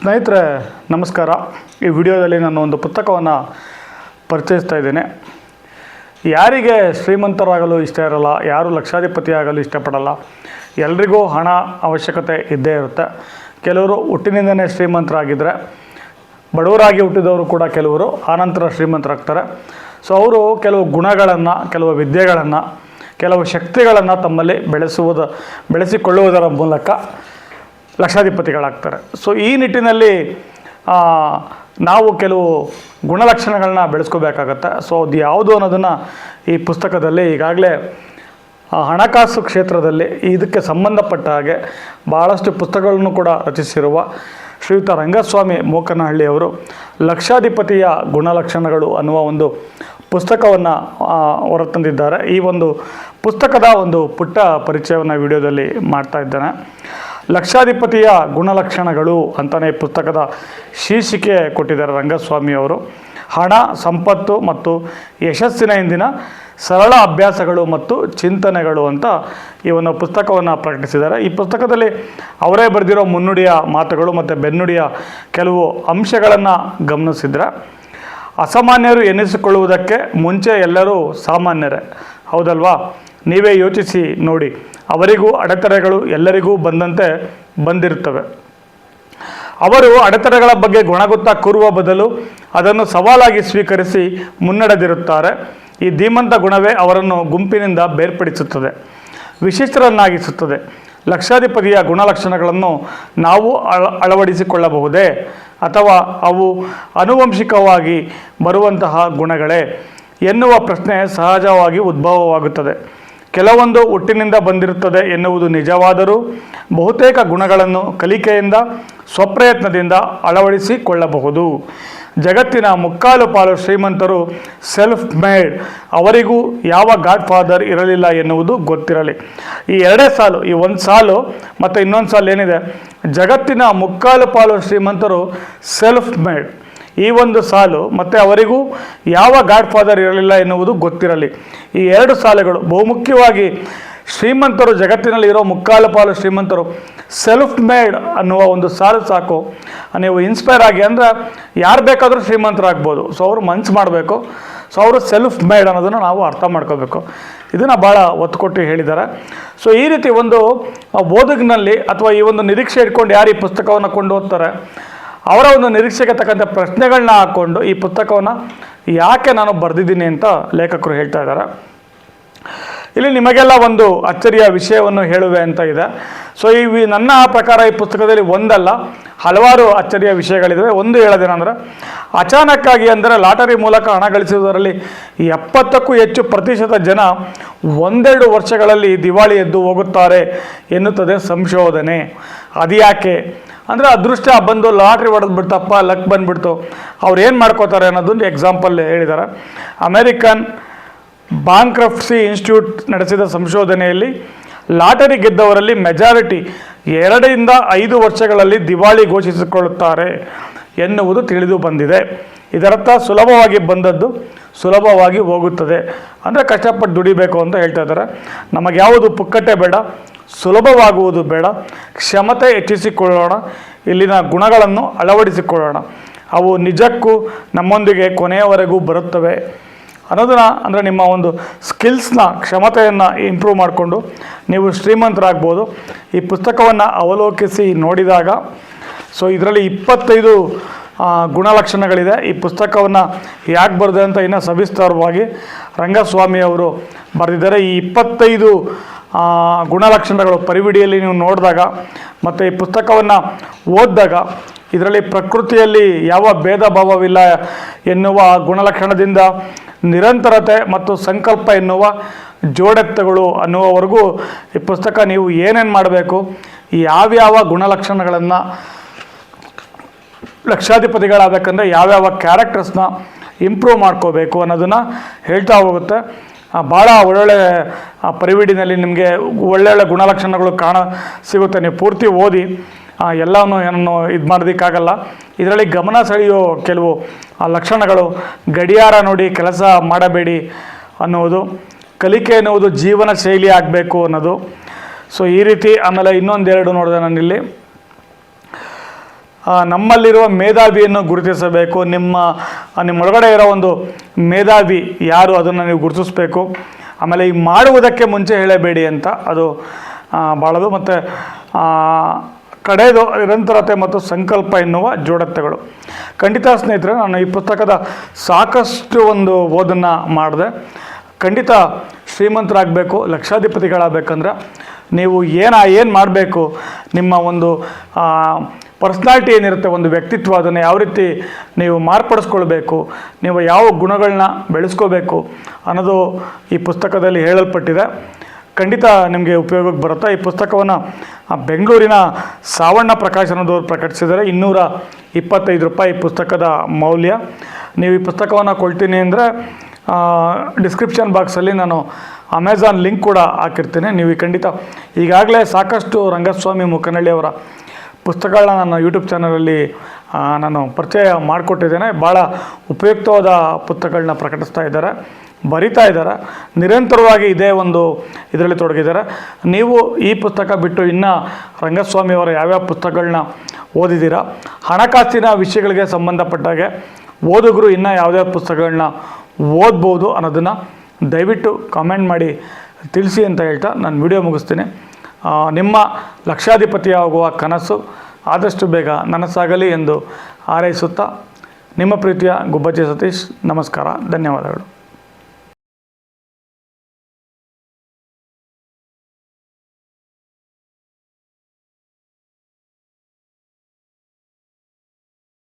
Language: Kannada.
ಸ್ನೇಹಿತರೆ ನಮಸ್ಕಾರ. ಈ ವಿಡಿಯೋದಲ್ಲಿ ನಾನು ಒಂದು ಪುಸ್ತಕವನ್ನು ಪರಿಚಯಿಸ್ತಾ ಇದ್ದೇನೆ. ಯಾರಿಗೆ ಶ್ರೀಮಂತರಾಗಲು ಇಷ್ಟ ಇರಲ್ಲ, ಯಾರು ಲಕ್ಷಾಧಿಪತಿ ಆಗಲು ಇಷ್ಟಪಡಲ್ಲ, ಎಲ್ರಿಗೂ ಹಣ ಅವಶ್ಯಕತೆ ಇದ್ದೇ ಇರುತ್ತೆ. ಕೆಲವರು ಹುಟ್ಟಿನಿಂದಲೇ ಶ್ರೀಮಂತರಾಗಿದ್ದರೆ, ಬಡವರಾಗಿ ಹುಟ್ಟಿದವರು ಕೂಡ ಕೆಲವರು ಆನಂತರ ಶ್ರೀಮಂತರಾಗ್ತಾರೆ. ಸೊ ಅವರು ಕೆಲವು ಗುಣಗಳನ್ನು, ಕೆಲವು ವಿದ್ಯೆಗಳನ್ನು, ಕೆಲವು ಶಕ್ತಿಗಳನ್ನು ತಮ್ಮಲ್ಲಿ ಬೆಳೆಸಿಕೊಳ್ಳುವುದರ ಮೂಲಕ ಲಕ್ಷಾಧಿಪತಿಗಳಾಗ್ತಾರೆ. ಸೊ ಈ ನಿಟ್ಟಿನಲ್ಲಿ ನಾವು ಕೆಲವು ಗುಣಲಕ್ಷಣಗಳನ್ನ ಬೆಳೆಸ್ಕೋಬೇಕಾಗತ್ತೆ. ಸೊ ಅದು ಯಾವುದು ಅನ್ನೋದನ್ನು ಈ ಪುಸ್ತಕದಲ್ಲಿ ಈಗಾಗಲೇ ಹಣಕಾಸು ಕ್ಷೇತ್ರದಲ್ಲಿ ಇದಕ್ಕೆ ಸಂಬಂಧಪಟ್ಟ ಹಾಗೆ ಭಾಳಷ್ಟು ಪುಸ್ತಕಗಳನ್ನು ಕೂಡ ರಚಿಸಿರುವ ಶ್ರೀಯುತ ರಂಗಸ್ವಾಮಿ ಮೂಕನಹಳ್ಳಿಯವರು ಲಕ್ಷಾಧಿಪತಿಯ ಗುಣಲಕ್ಷಣಗಳು ಅನ್ನುವ ಒಂದು ಪುಸ್ತಕವನ್ನು ಹೊರತಂದಿದ್ದಾರೆ. ಈ ಒಂದು ಪುಸ್ತಕದ ಒಂದು ಪುಟ್ಟ ಪರಿಚಯವನ್ನು ವಿಡಿಯೋದಲ್ಲಿ ಮಾಡ್ತಾ ಇದ್ದೇನೆ. ಲಕ್ಷಾಧಿಪತಿಯ ಗುಣಲಕ್ಷಣಗಳು ಅಂತಲೇ ಪುಸ್ತಕದ ಶೀರ್ಷಿಕೆ ಕೊಟ್ಟಿದ್ದಾರೆ ರಂಗಸ್ವಾಮಿಯವರು. ಹಣ, ಸಂಪತ್ತು ಮತ್ತು ಯಶಸ್ಸಿನ ಹಿಂದಿನ ಸರಳ ಅಭ್ಯಾಸಗಳು ಮತ್ತು ಚಿಂತನೆಗಳು ಅಂತ ಈ ಒಂದು ಪುಸ್ತಕವನ್ನು ಪ್ರಕಟಿಸಿದ್ದಾರೆ. ಈ ಪುಸ್ತಕದಲ್ಲಿ ಅವರೇ ಬರೆದಿರೋ ಮುನ್ನುಡಿಯ ಮಾತುಗಳು ಮತ್ತು ಬೆನ್ನುಡಿಯ ಕೆಲವು ಅಂಶಗಳನ್ನು ಗಮನಿಸಿದರೆ, ಅಸಾಮಾನ್ಯರು ಎನ್ನಿಸಿಕೊಳ್ಳುವುದಕ್ಕೆ ಮುಂಚೆ ಎಲ್ಲರೂ ಸಾಮಾನ್ಯರೇ, ಹೌದಲ್ವಾ? ನೀವೇ ಯೋಚಿಸಿ ನೋಡಿ. ಅವರಿಗೂ ಅಡೆತಡೆಗಳು ಎಲ್ಲರಿಗೂ ಬಂದಂತೆ ಬಂದಿರುತ್ತವೆ. ಅವರು ಅಡೆತಡೆಗಳ ಬಗ್ಗೆ ಗೊಣಗುತ್ತಾ ಕೂರುವ ಬದಲು ಅದನ್ನು ಸವಾಲಾಗಿ ಸ್ವೀಕರಿಸಿ ಮುನ್ನಡೆದಿರುತ್ತಾರೆ. ಈ ಧೀಮಂತ ಗುಣವೇ ಅವರನ್ನು ಗುಂಪಿನಿಂದ ಬೇರ್ಪಡಿಸುತ್ತದೆ, ವಿಶಿಷ್ಟರನ್ನಾಗಿಸುತ್ತದೆ. ಲಕ್ಷಾಧಿಪತಿಯ ಗುಣಲಕ್ಷಣಗಳನ್ನು ನಾವು ಅಳವಡಿಸಿಕೊಳ್ಳಬಹುದೇ, ಅಥವಾ ಅವು ಆನುವಂಶಿಕವಾಗಿ ಬರುವಂತಹ ಗುಣಗಳೇ ಎನ್ನುವ ಪ್ರಶ್ನೆ ಸಹಜವಾಗಿ ಉದ್ಭವವಾಗುತ್ತದೆ. ಕೆಲವೊಂದು ಹುಟ್ಟಿನಿಂದ ಬಂದಿರುತ್ತದೆ ಎನ್ನುವುದು ನಿಜವಾದರೂ ಬಹುತೇಕ ಗುಣಗಳನ್ನು ಕಲಿಕೆಯಿಂದ, ಸ್ವಪ್ರಯತ್ನದಿಂದ ಅಳವಡಿಸಿಕೊಳ್ಳಬಹುದು. ಜಗತ್ತಿನ ಮುಕ್ಕಾಲು ಪಾಲು ಶ್ರೀಮಂತರು ಸೆಲ್ಫ್ ಮೇಡ್. ಅವರಿಗೂ ಯಾವ ಗಾಡ್ ಫಾದರ್ ಇರಲಿಲ್ಲ ಎನ್ನುವುದು ಗೊತ್ತಿರಲಿ. ಈ ಎರಡೇ ಸಾಲು, ಈ ಒಂದು ಸಾಲು ಮತ್ತು ಇನ್ನೊಂದು ಸಾಲು ಏನಿದೆ, ಜಗತ್ತಿನ ಮುಕ್ಕಾಲು ಪಾಲು ಶ್ರೀಮಂತರು ಸೆಲ್ಫ್ ಮೇಡ್. ಈ ಒಂದು ಸಾಲು ಮತ್ತು ಅವರಿಗೂ ಯಾವ ಗಾಡ್ ಫಾದರ್ ಇರಲಿಲ್ಲ ಎನ್ನುವುದು ಗೊತ್ತಿರಲಿ. ಈ ಎರಡು ಸಾಲುಗಳು ಬಹುಮುಖ್ಯವಾಗಿ ಶ್ರೀಮಂತರು, ಜಗತ್ತಿನಲ್ಲಿ ಇರೋ ಮುಕ್ಕಾಲು ಪಾಲು ಶ್ರೀಮಂತರು ಸೆಲ್ಫ್ ಮೇಡ್ ಅನ್ನುವ ಒಂದು ಸಾಲು ಸಾಕು. ನೀವು ಇನ್ಸ್ಪೈರ್ ಆಗಿ, ಅಂದರೆ ಯಾರು ಬೇಕಾದರೂ ಶ್ರೀಮಂತರಾಗ್ಬೋದು. ಸೊ ಅವರು ಮನ್ಸು ಮಾಡಬೇಕು. ಸೊ ಅವರು ಸೆಲ್ಫ್ ಮೇಡ್ ಅನ್ನೋದನ್ನು ನಾವು ಅರ್ಥ ಮಾಡ್ಕೋಬೇಕು. ಇದನ್ನು ಭಾಳ ಒತ್ತು ಕೊಟ್ಟು ಹೇಳಿದ್ದಾರೆ. ಸೊ ಈ ರೀತಿ ಒಂದು ಓದುಗಿನಲ್ಲಿ ಅಥವಾ ಈ ಒಂದು ನಿರೀಕ್ಷೆ ಇಟ್ಕೊಂಡು ಯಾರು ಈ ಪುಸ್ತಕವನ್ನು ಕೊಂಡು ಓದ್ತಾರೆ, ಅವರ ಒಂದು ನಿರೀಕ್ಷೆಗೆ ತಕ್ಕಂಥ ಪ್ರಶ್ನೆಗಳನ್ನ ಹಾಕ್ಕೊಂಡು ಈ ಪುಸ್ತಕವನ್ನು ಯಾಕೆ ನಾನು ಬರೆದಿದ್ದೀನಿ ಅಂತ ಲೇಖಕರು ಹೇಳ್ತಾ ಇದ್ದಾರೆ. ಇಲ್ಲಿ ನಿಮಗೆಲ್ಲ ಒಂದು ಅಚ್ಚರಿಯ ವಿಷಯವನ್ನು ಹೇಳುವೆ ಅಂತ ಇದೆ. ಸೊ ನನ್ನ ಪ್ರಕಾರ ಈ ಪುಸ್ತಕದಲ್ಲಿ ಒಂದಲ್ಲ ಹಲವಾರು ಅಚ್ಚರಿಯ ವಿಷಯಗಳಿವೆ. ಒಂದು ಹೇಳೋದೇನೆಂದರೆ, ಅಚಾನಕ್ಕಾಗಿ, ಅಂದರೆ ಲಾಟರಿ ಮೂಲಕ ಹಣ ಗಳಿಸುವುದರಲ್ಲಿ 70ಕ್ಕೂ ಹೆಚ್ಚು ಪ್ರತಿಶತ ಜನ ಒಂದೆರಡು ವರ್ಷಗಳಲ್ಲಿ ದಿವಾಳಿ ಎದ್ದು ಹೋಗುತ್ತಾರೆ ಎನ್ನುತ್ತದೆ ಸಂಶೋಧನೆ. ಅದು ಯಾಕೆ ಅಂದರೆ, ಅದೃಷ್ಟ ಬಂದು ಲಾಟ್ರಿ ಹೊಡೆದ್ಬಿಡ್ತಪ್ಪ, ಲಕ್ ಬಂದುಬಿಡ್ತು, ಅವ್ರು ಏನು ಮಾಡ್ಕೋತಾರೆ ಅನ್ನೋದೊಂದು ಎಕ್ಸಾಂಪಲ್ ಹೇಳಿದ್ದಾರೆ. ಅಮೇರಿಕನ್ ಬ್ಯಾಂಕ್ರಪ್ಸಿ ಇನ್ಸ್ಟಿಟ್ಯೂಟ್ ನಡೆಸಿದ ಸಂಶೋಧನೆಯಲ್ಲಿ ಲಾಟರಿ ಗೆದ್ದವರಲ್ಲಿ ಮೆಜಾರಿಟಿ 2 to 5 ವರ್ಷಗಳಲ್ಲಿ ದಿವಾಳಿ ಘೋಷಿಸಿಕೊಳ್ಳುತ್ತಾರೆ ಎನ್ನುವುದು ತಿಳಿದು ಬಂದಿದೆ. ಇದರರ್ಥ ಸುಲಭವಾಗಿ ಬಂದದ್ದು ಸುಲಭವಾಗಿ ಹೋಗುತ್ತದೆ, ಅಂದರೆ ಕಷ್ಟಪಟ್ಟು ದುಡಿಬೇಕು ಅಂತ ಹೇಳ್ತಾ ಇದ್ದಾರೆ. ನಮಗೆ ಯಾವುದು ಪುಕ್ಕಟ್ಟೆ ಬೇಡ, ಸುಲಭವಾಗುವುದು ಬೇಡ. ಕ್ಷಮತೆ ಹೆಚ್ಚಿಸಿಕೊಳ್ಳೋಣ, ಇಲ್ಲಿನ ಗುಣಗಳನ್ನು ಅಳವಡಿಸಿಕೊಳ್ಳೋಣ. ಅವು ನಿಜಕ್ಕೂ ನಮ್ಮೊಂದಿಗೆ ಕೊನೆಯವರೆಗೂ ಬರುತ್ತವೆ ಅನ್ನೋದನ್ನು, ಅಂದರೆ ನಿಮ್ಮ ಒಂದು ಸ್ಕಿಲ್ಸ್ನ, ಕ್ಷಮತೆಯನ್ನು ಇಂಪ್ರೂವ್ ಮಾಡಿಕೊಂಡು ನೀವು ಶ್ರೀಮಂತರಾಗ್ಬೋದು. ಈ ಪುಸ್ತಕವನ್ನು ಅವಲೋಕಿಸಿ ನೋಡಿದಾಗ, ಸೊ ಇದರಲ್ಲಿ 25 ಗುಣಲಕ್ಷಣಗಳಿದೆ. ಈ ಪುಸ್ತಕವನ್ನು ಯಾಕೆ ಬರೆದೆ ಅಂತ ಇನ್ನೂ ಸವಿಸ್ತಾರವಾಗಿ ರಂಗಸ್ವಾಮಿಯವರು ಬರೆದಿದ್ದಾರೆ. ಈ 25 ಗುಣಲಕ್ಷಣಗಳು ಪರಿವಿಡಿಯಲ್ಲಿ ನೀವು ನೋಡಿದಾಗ ಮತ್ತು ಈ ಪುಸ್ತಕವನ್ನು ಓದಿದಾಗ ಇದರಲ್ಲಿ ಪ್ರಕೃತಿಯಲ್ಲಿ ಯಾವ ಭೇದ ಭಾವವಿಲ್ಲ ಎನ್ನುವ ಗುಣಲಕ್ಷಣದಿಂದ ನಿರಂತರತೆ ಮತ್ತು ಸಂಕಲ್ಪ ಎನ್ನುವ ಜೋಡೆತ್ತುಗಳು ಅನ್ನುವವರೆಗೂ ಈ ಪುಸ್ತಕ ನೀವು ಏನೇನು ಮಾಡಬೇಕು, ಯಾವ್ಯಾವ ಗುಣಲಕ್ಷಣಗಳನ್ನು, ಲಕ್ಷಾಧಿಪತಿಗಳಾಗಬೇಕಂದ್ರೆ ಯಾವ್ಯಾವ ಕ್ಯಾರೆಕ್ಟರ್ಸ್ನ ಇಂಪ್ರೂವ್ ಮಾಡ್ಕೋಬೇಕು ಅನ್ನೋದನ್ನು ಹೇಳ್ತಾ ಹೋಗುತ್ತೆ. ಭಾಳ ಒಳ್ಳೊಳ್ಳೆ ಪರಿವಿಡಿನಲ್ಲಿ ನಿಮಗೆ ಒಳ್ಳೊಳ್ಳೆ ಗುಣಲಕ್ಷಣಗಳು ಸಿಗುತ್ತೆ. ನೀವು ಪೂರ್ತಿ ಓದಿ ಎಲ್ಲವನ್ನೂ ಏನನ್ನು ಇದು ಮಾಡೋದಕ್ಕಾಗಲ್ಲ. ಇದರಲ್ಲಿ ಗಮನ ಸೆಳೆಯೋ ಕೆಲವು ಲಕ್ಷಣಗಳು, ಗಡಿಯಾರ ನೋಡಿ ಕೆಲಸ ಮಾಡಬೇಡಿ ಅನ್ನುವುದು, ಕಲಿಕೆ ಎನ್ನುವುದು ಜೀವನ ಶೈಲಿ ಆಗಬೇಕು ಅನ್ನೋದು. ಸೊ ಈ ರೀತಿ. ಆಮೇಲೆ ಇನ್ನೊಂದೆರಡು ನೋಡಿದೆ ನಾನಿಲ್ಲಿ, ನಮ್ಮಲ್ಲಿರುವ ಮೇಧಾವಿಯನ್ನು ಗುರುತಿಸಬೇಕು. ನಿಮ್ಮೊಳಗಡೆ ಇರೋ ಒಂದು ಮೇಧಾವಿ ಯಾರು ಅದನ್ನು ನೀವು ಗುರುತಿಸಬೇಕು. ಆಮೇಲೆ ಈ ಮಾಡುವುದಕ್ಕೆ ಮುಂಚೆ ಹೇಳಬೇಡಿ ಅಂತ ಅದು ಭಾಳದು. ಮತ್ತು ಕಡೆಯದು ನಿರಂತರತೆ ಮತ್ತು ಸಂಕಲ್ಪ ಎನ್ನುವ ಜೋಡತ್ತೆಗಳು. ಖಂಡಿತ ಸ್ನೇಹಿತರೆ, ನಾನು ಈ ಪುಸ್ತಕದ ಸಾಕಷ್ಟು ಒಂದು ಓದನ್ನು ಮಾಡಿದೆ. ಖಂಡಿತ ಶ್ರೀಮಂತರಾಗಬೇಕು, ಲಕ್ಷಾಧಿಪತಿಗಳಾಗಬೇಕಂದ್ರೆ ನೀವು ಏನು ಮಾಡಬೇಕು, ನಿಮ್ಮ ಒಂದು ಪರ್ಸ್ನಾಲಿಟಿ ಏನಿರುತ್ತೆ, ಒಂದು ವ್ಯಕ್ತಿತ್ವ, ಅದನ್ನು ಯಾವ ರೀತಿ ನೀವು ಮಾರ್ಪಡಿಸ್ಕೊಳ್ಬೇಕು, ನೀವು ಯಾವ ಗುಣಗಳನ್ನ ಬೆಳೆಸ್ಕೋಬೇಕು ಅನ್ನೋದು ಈ ಪುಸ್ತಕದಲ್ಲಿ ಹೇಳಲ್ಪಟ್ಟಿದೆ. ಖಂಡಿತ ನಿಮಗೆ ಉಪಯೋಗಕ್ಕೆ ಬರುತ್ತೆ. ಈ ಪುಸ್ತಕವನ್ನು ಬೆಂಗಳೂರಿನ ಸಾವಣ್ಣ ಪ್ರಕಾಶನದವರು ಪ್ರಕಟಿಸಿದ್ದಾರೆ. 225 ರೂಪಾಯಿ ಪುಸ್ತಕದ ಮೌಲ್ಯ. ನೀವು ಈ ಪುಸ್ತಕವನ್ನು ಕೊಳ್ತೀನಿ ಅಂದರೆ ಡಿಸ್ಕ್ರಿಪ್ಷನ್ ಬಾಕ್ಸಲ್ಲಿ ನಾನು ಅಮೆಝಾನ್ ಲಿಂಕ್ ಕೂಡ ಹಾಕಿರ್ತೀನಿ. ನೀವು ಖಂಡಿತ ಈಗಾಗಲೇ ಸಾಕಷ್ಟು ರಂಗಸ್ವಾಮಿ ಮುಖನಳ್ಳಿಯವರ ಪುಸ್ತಕಗಳನ್ನ ನನ್ನ ಯೂಟ್ಯೂಬ್ ಚಾನಲಲ್ಲಿ ನಾನು ಪರಿಚಯ ಮಾಡಿಕೊಟ್ಟಿದ್ದೇನೆ. ಭಾಳ ಉಪಯುಕ್ತವಾದ ಪುಸ್ತಕಗಳನ್ನ ಪ್ರಕಟಿಸ್ತಾ ಇದ್ದಾರೆ, ಬರಿತಾ ಇದ್ದಾರೆ, ನಿರಂತರವಾಗಿ ಇದೇ ಒಂದು ಇದರಲ್ಲಿ ತೊಡಗಿದ್ದಾರೆ. ನೀವು ಈ ಪುಸ್ತಕ ಬಿಟ್ಟು ಇನ್ನು ರಂಗಸ್ವಾಮಿಯವರ ಯಾವ್ಯಾವ ಪುಸ್ತಕಗಳನ್ನ ಓದಿದ್ದೀರಾ, ಹಣಕಾಸಿನ ವಿಷಯಗಳಿಗೆ ಸಂಬಂಧಪಟ್ಟಾಗೆ ಓದುಗರು ಇನ್ನೂ ಯಾವುದೇ ಪುಸ್ತಕಗಳನ್ನ ಓದ್ಬೋದು ಅನ್ನೋದನ್ನು ದಯವಿಟ್ಟು ಕಾಮೆಂಟ್ ಮಾಡಿ ತಿಳಿಸಿ ಅಂತ ಹೇಳ್ತಾ ನಾನು ವಿಡಿಯೋ ಮುಗಿಸ್ತೀನಿ. ನಿಮ್ಮ ಲಕ್ಷಾಧಿಪತಿಯಾಗುವ ಕನಸು ಆದಷ್ಟು ಬೇಗ ನನಸಾಗಲಿ ಎಂದು ಹಾರೈಸುತ್ತಾ ನಿಮ್ಮ ಪ್ರೀತಿಯ ಗುಬ್ಬಚ್ಚಿ ಸತೀಶ್. ನಮಸ್ಕಾರ, ಧನ್ಯವಾದಗಳು.